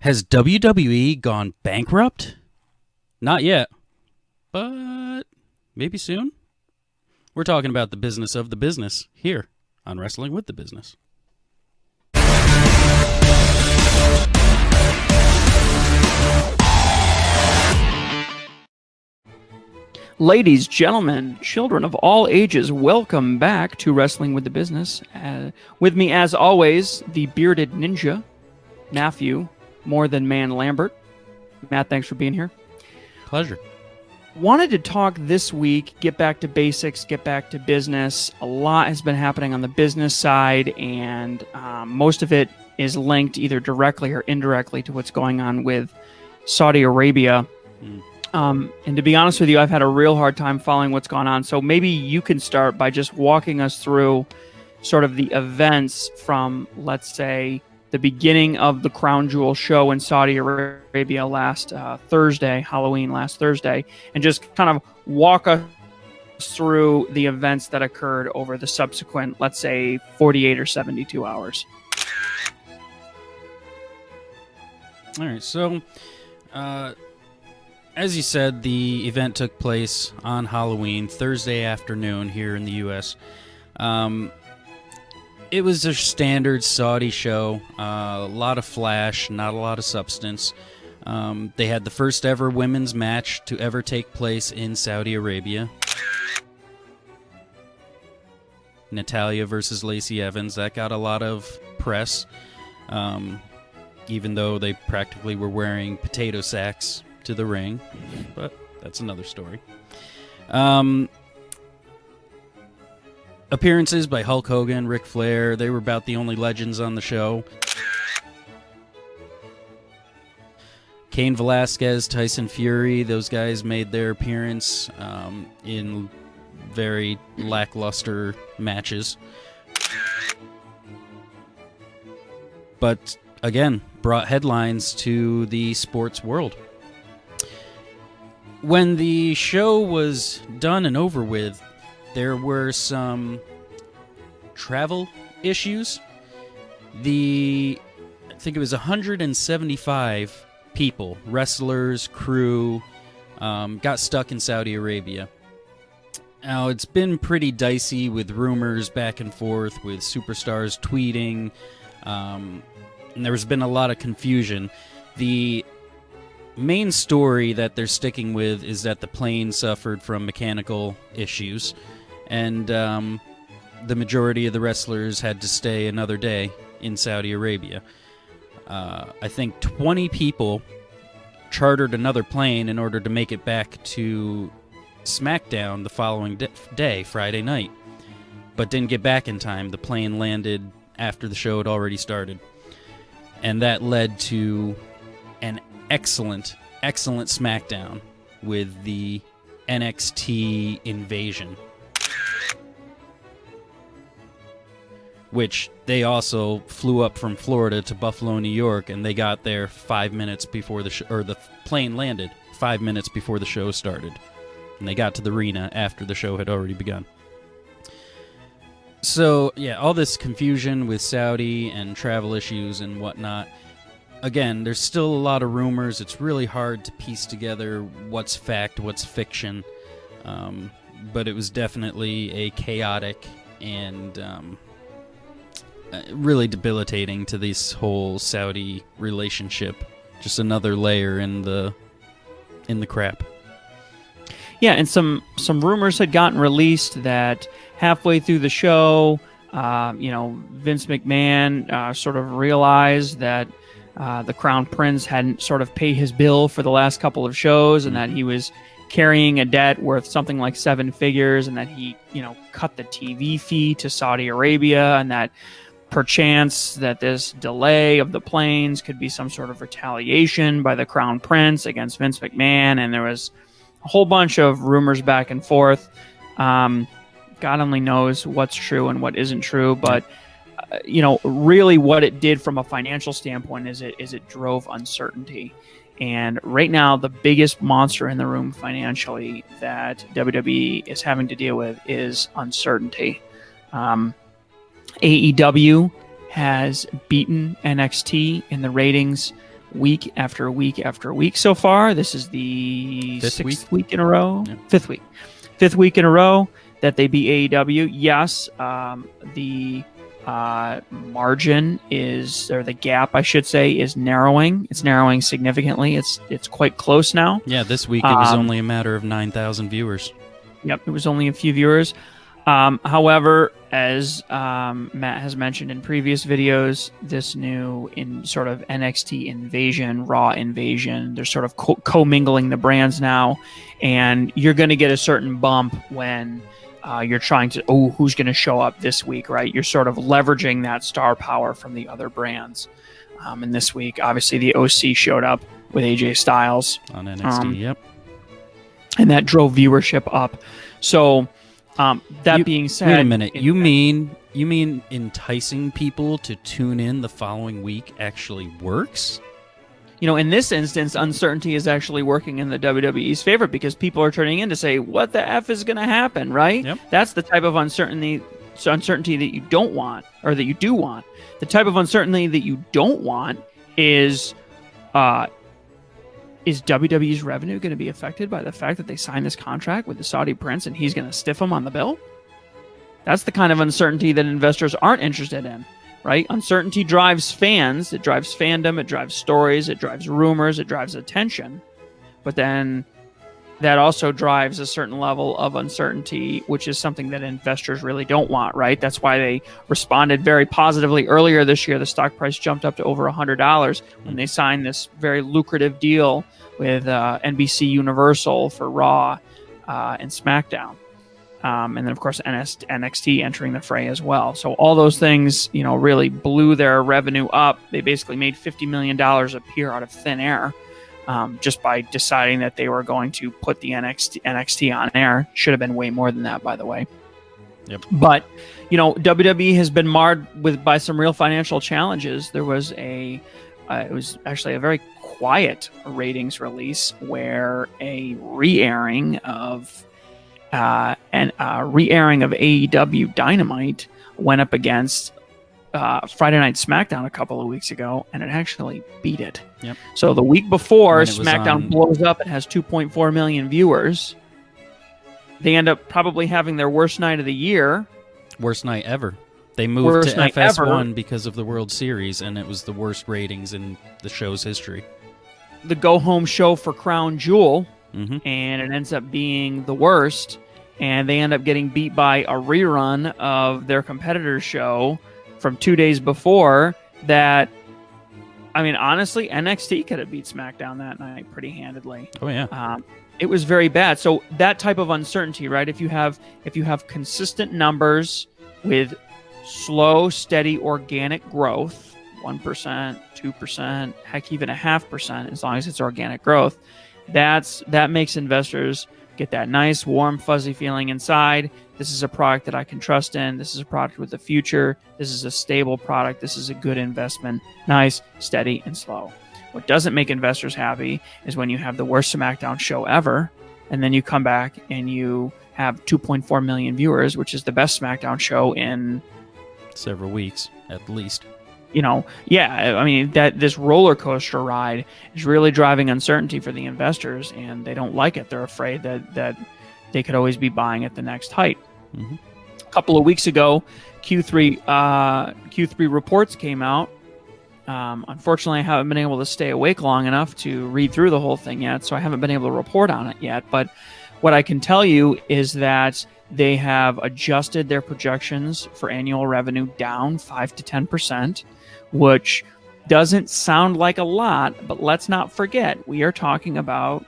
Has WWE gone bankrupt? Not yet, but maybe soon. We're talking about the business of the business here on Wrestling with the Business. Ladies, gentlemen, children of all ages, welcome back to Wrestling with the Business. With me, as always, the bearded ninja, Matthew, More Than Man Lambert. Matt, thanks for being here. Pleasure. Wanted to talk this week, get back to basics, get back to business. A lot has been happening on the business side, and most of it is linked either directly or indirectly to what's going on with Saudi Arabia. And to be honest with you, I've had a real hard time following what's gone on. So maybe you can start by just walking us through sort of the events from, let's say, the beginning of the Crown Jewel show in Saudi Arabia last Thursday, Halloween last Thursday, and just kind of walk us through the events that occurred over the subsequent, let's say, 48 or 72 hours. All right, so as you said, the event took place on Halloween, Thursday afternoon here in the U.S. It was a standard Saudi show, a lot of flash, not a lot of substance. They had the first ever women's match to ever take place in Saudi Arabia. Natalya versus Lacey Evans, that got a lot of press, even though they practically were wearing potato sacks to the ring, but that's another story. Appearances by Hulk Hogan, Ric Flair, they were about the only legends on the show. Cain Velasquez, Tyson Fury, those guys made their appearance in very lackluster matches. But again, brought headlines to the sports world. When the show was done and over with, there were some travel issues. I think it was 175 people, wrestlers, crew, got stuck in Saudi Arabia. Now, it's been pretty dicey with rumors back and forth, with superstars tweeting, and there's been a lot of confusion. The main story that they're sticking with is that the plane suffered from mechanical issues, and the majority of the wrestlers had to stay another day in Saudi Arabia. I think 20 people chartered another plane in order to make it back to SmackDown the following day, Friday night, but didn't get back in time. The plane landed after the show had already started, and that led to an excellent SmackDown with the NXT invasion, which they also flew up from Florida to Buffalo, New York, and they got there 5 minutes before the plane landed 5 minutes before the show started, and they got to the arena after the show had already begun. So yeah, all this confusion with Saudi and travel issues and whatnot. Again, there's still a lot of rumors. It's really hard to piece together what's fact, what's fiction. But it was definitely a chaotic and really debilitating to this whole Saudi relationship. Just another layer in the crap. Yeah, and some rumors had gotten released that halfway through the show, Vince McMahon sort of realized that the Crown Prince hadn't sort of paid his bill for the last couple of shows, and that he was carrying a debt worth something like 7 figures, and that he, cut the TV fee to Saudi Arabia, and that perchance that this delay of the planes could be some sort of retaliation by the Crown Prince against Vince McMahon, and there was a whole bunch of rumors back and forth. God only knows what's true and what isn't true, but really what it did from a financial standpoint is it drove uncertainty. And right now, the biggest monster in the room financially that WWE is having to deal with is uncertainty. AEW has beaten NXT in the ratings week after week after week so far. This is the sixth week in a row. Yeah. Fifth week in a row that they beat AEW. Yes, the margin is, or the gap, I should say, is narrowing. It's narrowing significantly. It's quite close now. Yeah, this week it was only a matter of 9,000 viewers. Yep, it was only a few viewers. However, as Matt has mentioned in previous videos, this new sort of NXT invasion, Raw invasion, they're sort of commingling the brands now, and you're going to get a certain bump when you're trying to, who's going to show up this week, right? You're sort of leveraging that star power from the other brands. And this week, obviously, the OC showed up with AJ Styles on NXT, yep. And that drove viewership up. So, being said, wait a minute. You mean enticing people to tune in the following week actually works? In this instance, uncertainty is actually working in the WWE's favor because people are turning in to say, what the F is going to happen, right? Yep. That's the type of uncertainty that you don't want, or that you do want. The type of uncertainty that you don't want is WWE's revenue going to be affected by the fact that they signed this contract with the Saudi prince and he's going to stiff them on the bill? That's the kind of uncertainty that investors aren't interested in, right? Uncertainty drives fans, it drives fandom, it drives stories, it drives rumors, it drives attention. But then that also drives a certain level of uncertainty, which is something that investors really don't want, right? That's why they responded very positively earlier this year. The stock price jumped up to over $100 when they signed this very lucrative deal with NBC Universal for Raw and SmackDown. And then, of course, NXT entering the fray as well. So all those things, really blew their revenue up. They basically made $50 million appear out of thin air. Just by deciding that they were going to put the NXT on air. Should have been way more than that, by the way. Yep. But, WWE has been marred by some real financial challenges. There was it was actually a very quiet ratings release where a re-airing of AEW Dynamite went up against Friday Night SmackDown a couple of weeks ago, and it actually beat it. Yep. So the week before, SmackDown blows up and has 2.4 million viewers. They end up probably having their worst night of the year. Worst night ever. They moved to FS1 because of the World Series, and it was the worst ratings in the show's history. The go-home show for Crown Jewel, and it ends up being the worst, and they end up getting beat by a rerun of their competitor's show from 2 days before that. I mean, honestly, NXT could have beat SmackDown that night pretty handedly. Oh, yeah. It was very bad. So that type of uncertainty, right? If you have consistent numbers with slow, steady, organic growth, 1%, 2%, heck, even 0.5%, as long as it's organic growth, that makes investors get that nice, warm, fuzzy feeling inside. This is a product that I can trust in. This is a product with a future. This is a stable product. This is a good investment. Nice, steady, and slow. What doesn't make investors happy is when you have the worst SmackDown show ever, and then you come back and you have 2.4 million viewers, which is the best SmackDown show in several weeks, at least. I mean, that this roller coaster ride is really driving uncertainty for the investors, and they don't like it. They're afraid that they could always be buying at the next height. Mm-hmm. A couple of weeks ago, Q3 reports came out. Unfortunately, I haven't been able to stay awake long enough to read through the whole thing yet, so I haven't been able to report on it yet. But what I can tell you is that they have adjusted their projections for annual revenue down 5 to 10%, which doesn't sound like a lot, but let's not forget, we are talking about,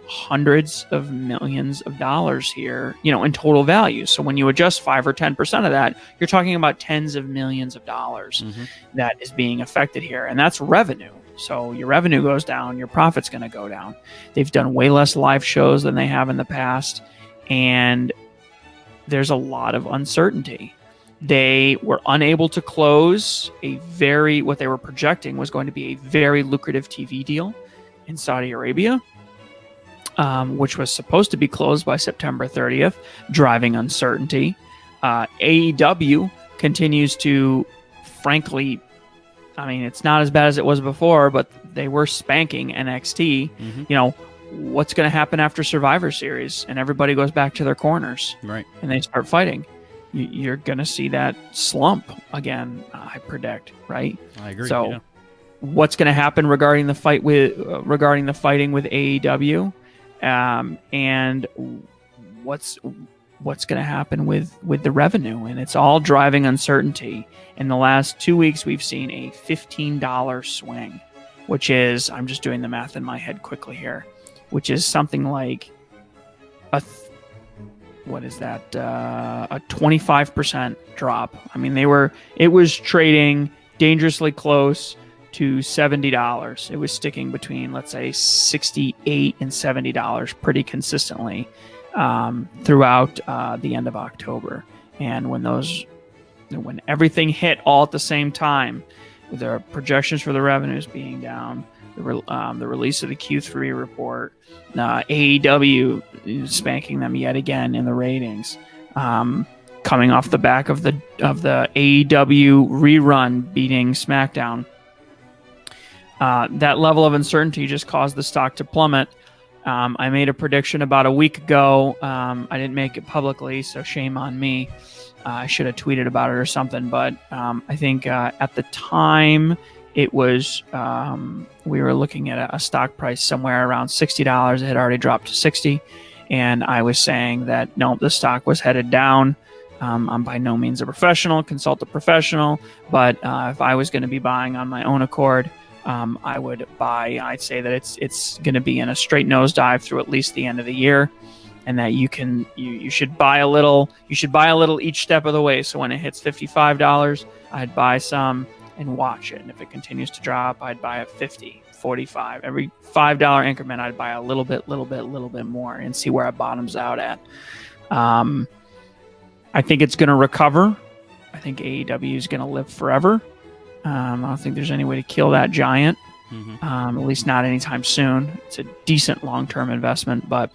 hundreds of millions of dollars here, in total value. So when you adjust 5 or 10% of that, you're talking about tens of millions of dollars that is being affected here. And that's revenue. So your revenue goes down, your profit's going to go down. They've done way less live shows than they have in the past. And there's a lot of uncertainty. They were unable to close what they were projecting was going to be a very lucrative TV deal in Saudi Arabia, which was supposed to be closed by September 30th, driving uncertainty. AEW continues to, frankly, I mean, it's not as bad as it was before, but they were spanking NXT. Mm-hmm. You know, what's going to happen after Survivor Series and everybody goes back to their corners, Right. and they start fighting? You're going to see that slump again, I predict, right? I agree. So, yeah. what's going to happen regarding the fighting with AEW, and what's going to happen with the revenue? And it's all driving uncertainty. In the last 2 weeks, we've seen a $15 swing, which is, I'm just doing the math in my head quickly here, which is something like what is that? A 25% drop. I mean, it was trading dangerously close to $70. It was sticking between, let's say, $68 and $70 pretty consistently throughout the end of October. And when everything hit all at the same time, with the projections for the revenues being down, the release of the Q3 report, AEW spanking them yet again in the ratings, coming off the back of the AEW rerun beating SmackDown. That level of uncertainty just caused the stock to plummet. I made a prediction about a week ago. I didn't make it publicly, so shame on me. I should have tweeted about it or something, but I think at the time it was we were looking at a stock price somewhere around $60. It had already dropped to $60, and I was saying that no, the stock was headed down. I'm by no means a professional, consult a professional, but if I was going to be buying on my own accord, I would buy. I'd say that it's going to be in a straight nosedive through at least the end of the year, and that you should buy a little. You should buy a little each step of the way. So when it hits $55, I'd buy some and watch it. And if it continues to drop, I'd buy at 50, 45. Every $5 increment, I'd buy a little bit more and see where it bottoms out at. I think it's going to recover. I think AEW is going to live forever. I don't think there's any way to kill that giant, at least not anytime soon. It's a decent long-term investment, but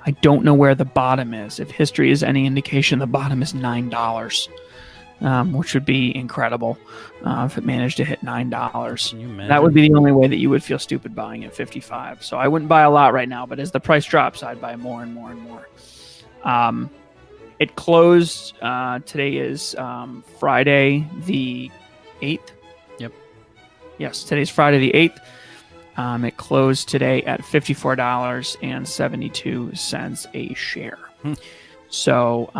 I don't know where the bottom is. If history is any indication, the bottom is $9. Which would be incredible if it managed to hit $9. That would be the only way that you would feel stupid buying at $55. So I wouldn't buy a lot right now, but as the price drops, I'd buy more and more and more. It closed. Today is Friday the 8th. Yep. Yes, today's Friday the 8th. It closed today at $54.72 a share. So,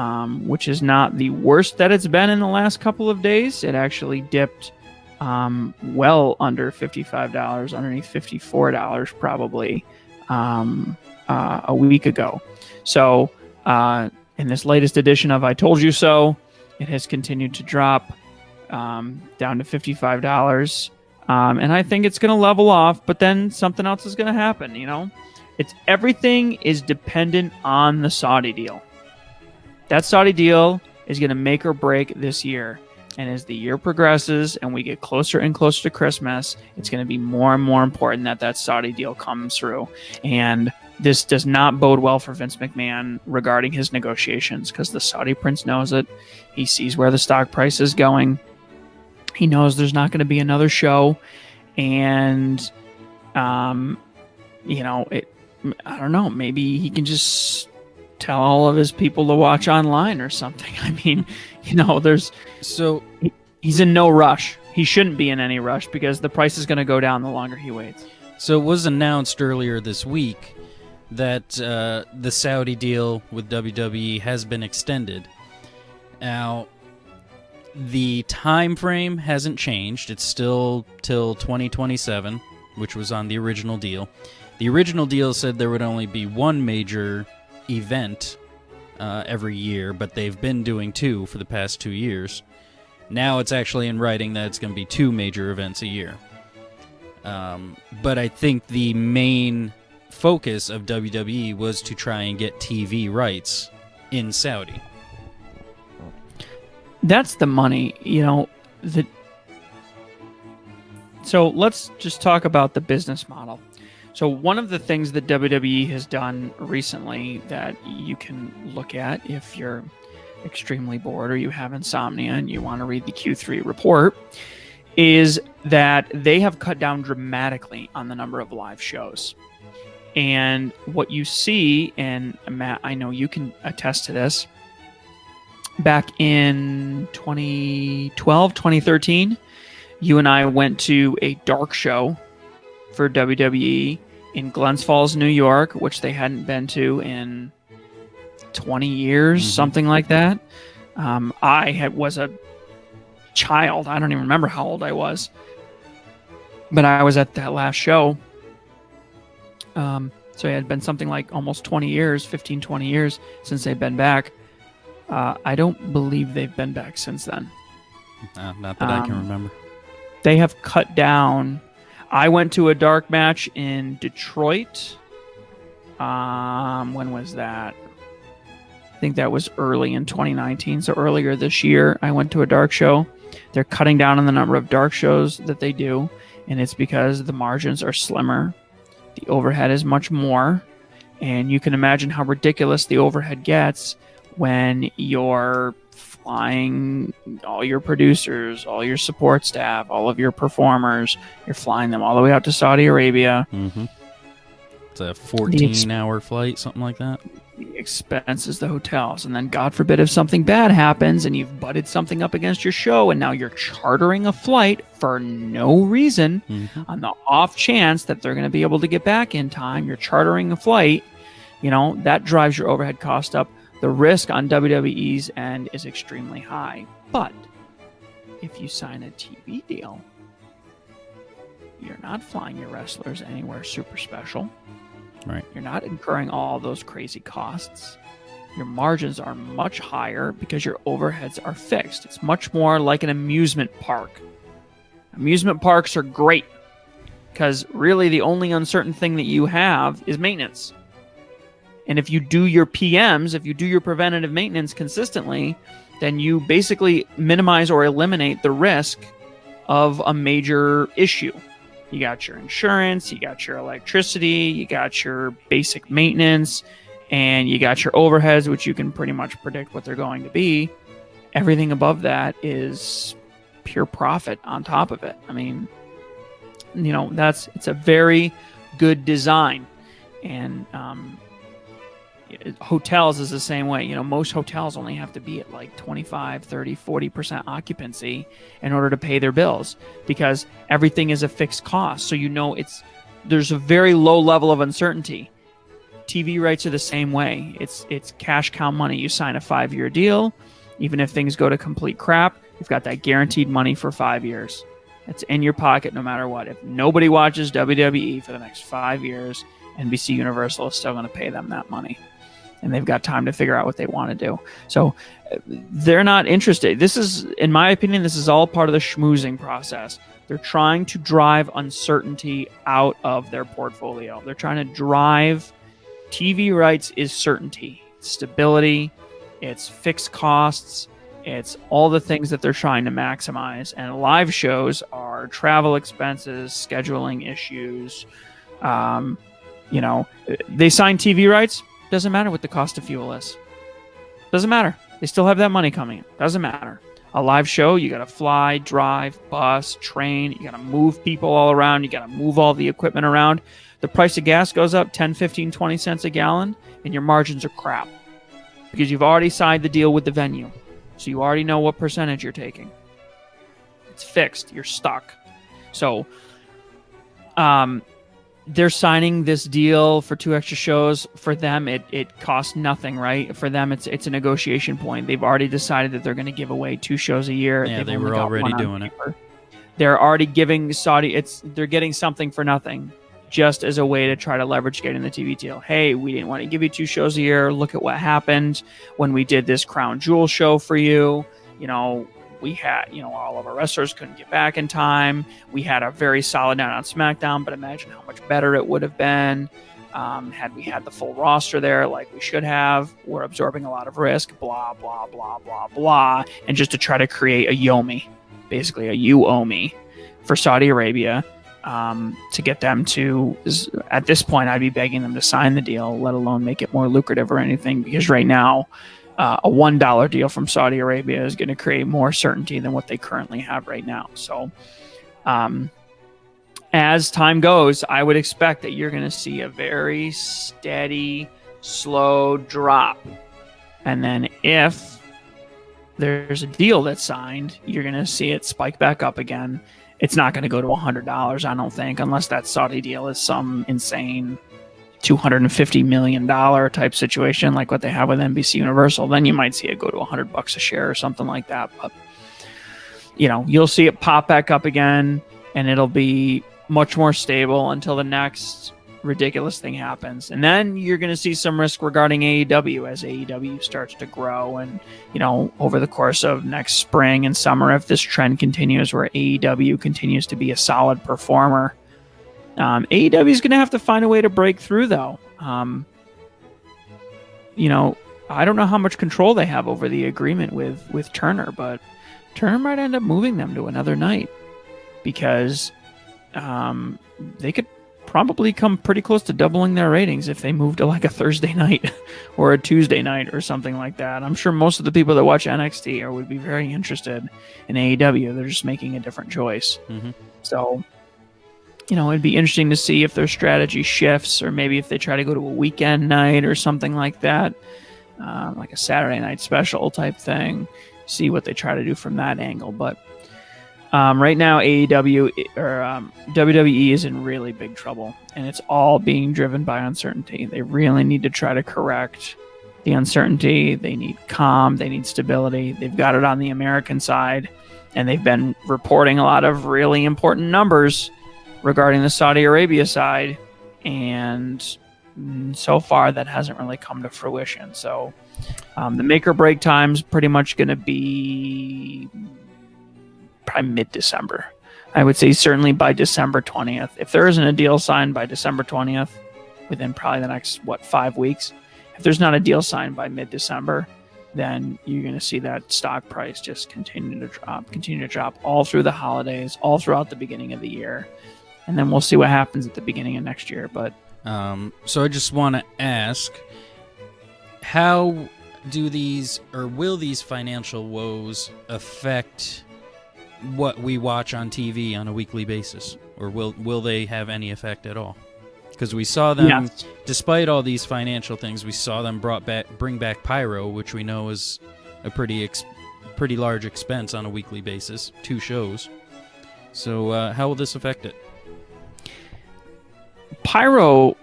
which is not the worst that it's been in the last couple of days. It actually dipped well under $55, underneath $54 probably a week ago. So, in this latest edition of I Told You So, it has continued to drop down to $55. And I think it's going to level off, but then something else is going to happen, you know? Everything is dependent on the Saudi deal. That Saudi deal is going to make or break this year. And as the year progresses and we get closer and closer to Christmas, it's going to be more and more important that Saudi deal comes through. And this does not bode well for Vince McMahon regarding his negotiations, because the Saudi prince knows it. He sees where the stock price is going. He knows there's not going to be another show. And, I don't know, maybe he can just tell all of his people to watch online or something. I mean, he's in no rush. He shouldn't be in any rush because the price is going to go down the longer he waits. So it was announced earlier this week that the Saudi deal with WWE has been extended. Now, the time frame hasn't changed. It's still till 2027, which was on the original deal. The original deal said there would only be one major event every year, but they've been doing two for the past 2 years. Now it's actually in writing that it's going to be two major events a year. But I think the main focus of WWE was to try and get TV rights in Saudi. That's the money, So let's just talk about the business model. So one of the things that WWE has done recently that you can look at if you're extremely bored or you have insomnia and you want to read the Q3 report is that they have cut down dramatically on the number of live shows. And what you see, and Matt, I know you can attest to this, back in 2012, 2013, you and I went to a dark show for WWE in Glens Falls, New York, which they hadn't been to in 20 years, something like that. I was a child. I don't even remember how old I was. But I was at that last show. So it had been something like almost 20 years, 15, 20 years since they've been back. I don't believe they've been back since then. Not that I can remember. They have cut down. I went to a dark match in Detroit. When was that? I think that was early in 2019. So earlier this year, I went to a dark show. They're cutting down on the number of dark shows that they do. And it's because the margins are slimmer. The overhead is much more. And you can imagine how ridiculous the overhead gets when you're flying all your producers, all your support staff, all of your performers. You're flying them all the way out to Saudi Arabia. Mm-hmm. It's a 14-hour flight, something like that. The expenses, the hotels, and then God forbid if something bad happens and you've butted something up against your show and now you're chartering a flight for no reason on the off chance that they're going to be able to get back in time. You're chartering a flight, that drives your overhead cost up. The risk on WWE's end is extremely high. But if you sign a TV deal, you're not flying your wrestlers anywhere super special. Right. You're not incurring all those crazy costs. Your margins are much higher because your overheads are fixed. It's much more like an amusement park. Amusement parks are great because really the only uncertain thing that you have is maintenance. And if you do your PMs, if you do your preventative maintenance consistently, then you basically minimize or eliminate the risk of a major issue. You got your insurance, you got your electricity, you got your basic maintenance, and you got your overheads, which you can pretty much predict what they're going to be. Everything above that is pure profit on top of it. I mean, it's a very good design. And hotels is the same way. Most hotels only have to be at like 25, 30, 40% occupancy in order to pay their bills because everything is a fixed cost. So there's a very low level of uncertainty. TV rights are the same way. It's cash cow money. You sign a 5-year deal. Even if things go to complete crap, you've got that guaranteed money for 5 years. It's in your pocket no matter what. If nobody watches WWE for the next 5 years, NBC Universal is still going to pay them that money. And they've got time to figure out what they want to do. So they're not interested. This is, in my opinion, this is all part of the schmoozing process. They're trying to drive uncertainty out of their portfolio. They're trying to drive TV rights is certainty, stability, it's fixed costs, it's all the things that they're trying to maximize. And live shows are travel expenses, scheduling issues. They sign TV rights. Doesn't matter what the cost of fuel is. Doesn't matter. They still have that money coming in. Doesn't matter. A live show, you got to fly, drive, bus, train. You got to move people all around. You got to move all the equipment around. The price of gas goes up 10, 15, 20 cents a gallon, and your margins are crap because you've already signed the deal with the venue. So you already know what percentage you're taking. It's fixed. You're stuck. So, they're signing this deal for 2 extra shows. For them, it costs nothing, right? For them, it's a negotiation point. They've already decided that they're going to give away 2 shows a year. Yeah, they were already doing it. They're already giving Saudi. They're getting something for nothing, just as a way to try to leverage getting the TV deal. Hey, we didn't want to give you 2 shows a year. Look at what happened when we did this Crown Jewel show for you. We had, all of our wrestlers couldn't get back in time. We had a very solid night on SmackDown, but imagine how much better it would have been had we had the full roster there like we should have. We're absorbing a lot of risk, blah, blah, blah, blah, blah. And just to try to create a Yomi, basically a you owe me for Saudi Arabia to get them to, at this point, I'd be begging them to sign the deal, let alone make it more lucrative or anything, because right now, a $1 deal from Saudi Arabia is going to create more certainty than what they currently have right now. So As time goes, I would expect that you're going to see a very steady, slow drop. And then if there's a deal that's signed, you're going to see it spike back up again. It's not going to go to $100, I don't think, unless that Saudi deal is some insane $250 million type situation like what they have with NBC Universal. Then you might see it go to $100 a share or something like that. But, you'll see it pop back up again, and it'll be much more stable until the next ridiculous thing happens. And then you're going to see some risk regarding AEW as AEW starts to grow. And, over the course of next spring and summer, if this trend continues where AEW continues to be a solid performer, AEW is going to have to find a way to break through, though. I don't know how much control they have over the agreement with Turner, but Turner might end up moving them to another night because they could probably come pretty close to doubling their ratings if they move to like a Thursday night or a Tuesday night or something like that. I'm sure most of the people that watch NXT would be very interested in AEW. They're just making a different choice. Mm-hmm. So, it'd be interesting to see if their strategy shifts, or maybe if they try to go to a weekend night or something like that, like a Saturday night special type thing, see what they try to do from that angle. But right now, AEW or WWE is in really big trouble, and it's all being driven by uncertainty. They really need to try to correct the uncertainty. They need calm. They need stability. They've got it on the American side, and they've been reporting a lot of really important numbers regarding the Saudi Arabia side, and so far that hasn't really come to fruition. So the make or break time's pretty much going to be probably mid-December. I would say certainly by December 20th. If there isn't a deal signed by December 20th, within probably the next, 5 weeks, if there's not a deal signed by mid-December, then you're going to see that stock price just continue to drop all through the holidays, all throughout the beginning of the year. And then we'll see what happens at the beginning of next year. But so I just want to ask, how do these, or will these financial woes affect what we watch on TV on a weekly basis, or will they have any effect at all? Because we saw them, despite all these financial things, we saw them bring back Pyro, which we know is a pretty large expense on a weekly basis, 2 shows. So how will this affect it? Pyro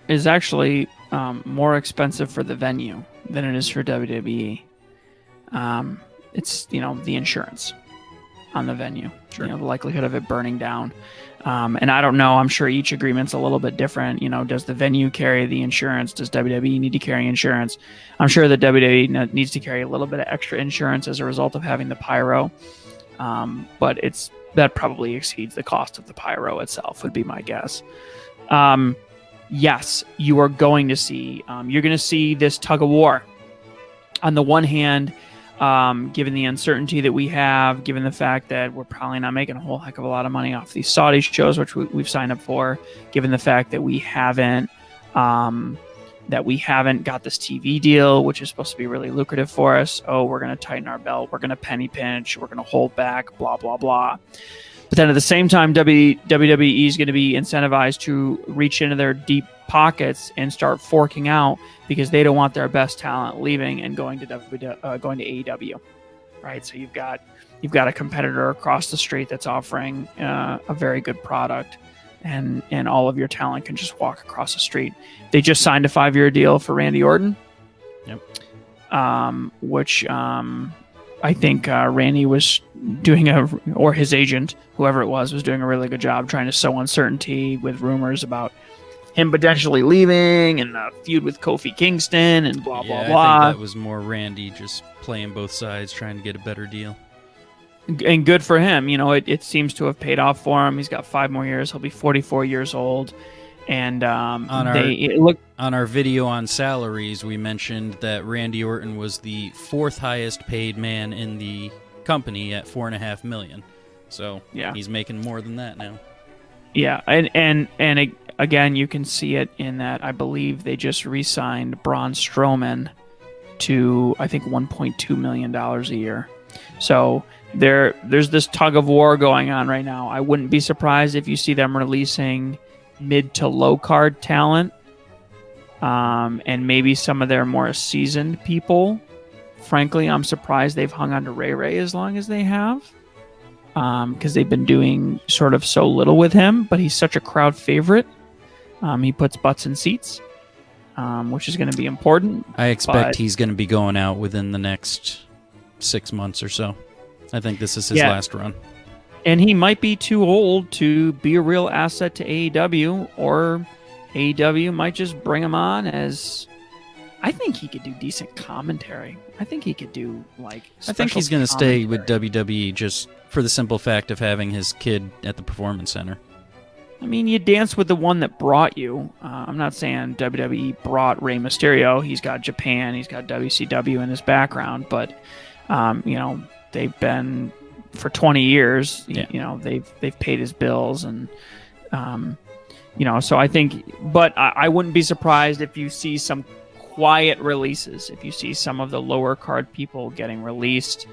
is actually more expensive for the venue than it is for WWE. It's the insurance on the venue, sure. The likelihood of it burning down, and I don't know. I'm sure each agreement's a little bit different. Does the venue carry the insurance? Does WWE need to carry insurance? I'm sure that WWE needs to carry a little bit of extra insurance as a result of having the Pyro, but that probably exceeds the cost of the Pyro itself, would be my guess. Yes, you are going to see, you're going to see this tug of war. On the one hand, given the uncertainty that we have, given the fact that we're probably not making a whole heck of a lot of money off these Saudi shows, which we've signed up for, given the fact that we haven't got this TV deal, which is supposed to be really lucrative for us. Oh, we're going to tighten our belt. We're going to penny pinch. We're going to hold back, blah, blah, blah. But then at the same time, WWE is going to be incentivized to reach into their deep pockets and start forking out because they don't want their best talent leaving and going to AEW, right? So you've got a competitor across the street that's offering a very good product, and all of your talent can just walk across the street. They just signed a 5-year deal for Randy Orton. Yep. Which I think Randy was doing or his agent, whoever it was doing a really good job trying to sow uncertainty with rumors about him potentially leaving and a feud with Kofi Kingston and blah, blah, blah. I think that was more Randy just playing both sides, trying to get a better deal. And good for him. It seems to have paid off for him. He's got 5 more years. He'll be 44 years old. And on our video on salaries, we mentioned that Randy Orton was the 4th highest paid man in the company at $4.5 million. So yeah, he's making more than that now. Yeah, and again, you can see it in that I believe they just re-signed Braun Strowman to I think $1.2 million a year. So there's this tug of war going on right now. I wouldn't be surprised if you see them releasing mid to low card talent, and maybe some of their more seasoned people. Frankly, I'm surprised they've hung on to Ray Ray as long as they have, because they've been doing sort of so little with him, but he's such a crowd favorite. He puts butts in seats, which is going to be important. I expect he's going to be going out within the next 6 months or so. I think this is his last run. And he might be too old to be a real asset to AEW, or AEW might just bring him on as... I think he could do decent commentary. I think he could do, like, I think he's going to stay with WWE just for the simple fact of having his kid at the Performance Center. I mean, you dance with the one that brought you. I'm not saying WWE brought Rey Mysterio. He's got Japan. He's got WCW in his background. But, they've been... for 20 years, they've paid his bills, and so I think, but I wouldn't be surprised if you see some quiet releases, if you see some of the lower card people getting released,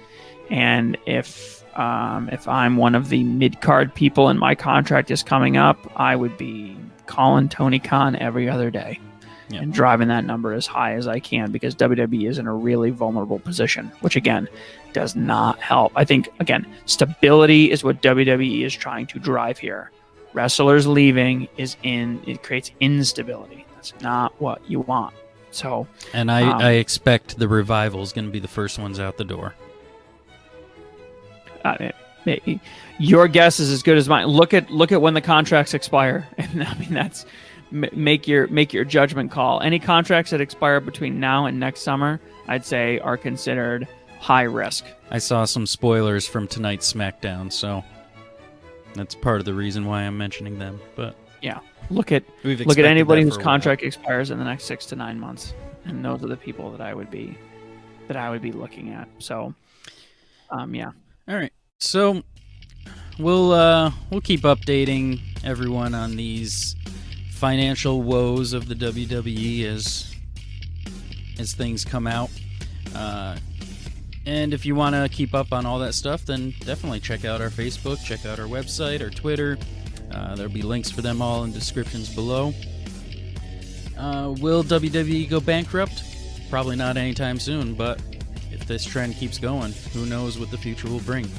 and if I'm one of the mid card people and my contract is coming up, I would be calling Tony Khan every other day. Yeah. And driving that number as high as I can, because WWE is in a really vulnerable position, which again does not help. I think, again, stability is what WWE is trying to drive here. Wrestlers leaving it creates instability. That's not what you want. So, and I expect the Revival is going to be the first ones out the door. Your guess is as good as mine. Look at when the contracts expire, and I mean that's. Make your judgment call. Any contracts that expire between now and next summer, I'd say, are considered high risk. I saw some spoilers from tonight's SmackDown, so that's part of the reason why I'm mentioning them. But yeah, look at anybody whose contract expires in the next 6 to 9 months, and those are the people that I would be looking at. So, yeah. All right. So we'll keep updating everyone on these financial woes of the WWE as things come out. And if you want to keep up on all that stuff, then definitely check out our Facebook, check out our website, our Twitter. There'll be links for them all in descriptions below. Will WWE go bankrupt? Probably not anytime soon, but if this trend keeps going, who knows what the future will bring.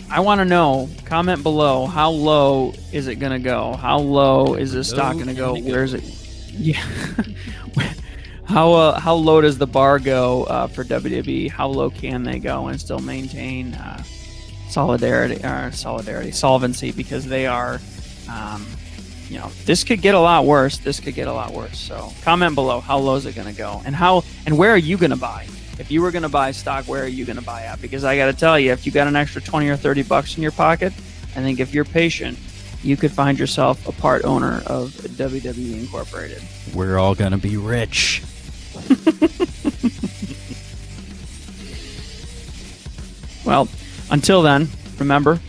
I want to know, comment below, how low is it going to go? How low is this stock going to go? Where is it? Yeah. How low does the bar go for WWE? How low can they go and still maintain solvency? Because they are, this could get a lot worse. So comment below, how low is it going to go? And where are you going to buy? If you were going to buy stock, where are you going to buy at? Because I got to tell you, if you got an extra 20 or 30 bucks in your pocket, I think if you're patient, you could find yourself a part owner of WWE Incorporated. We're all going to be rich. Well, until then, remember,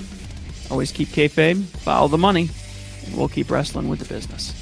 always keep kayfabe, follow the money, and we'll keep wrestling with the business.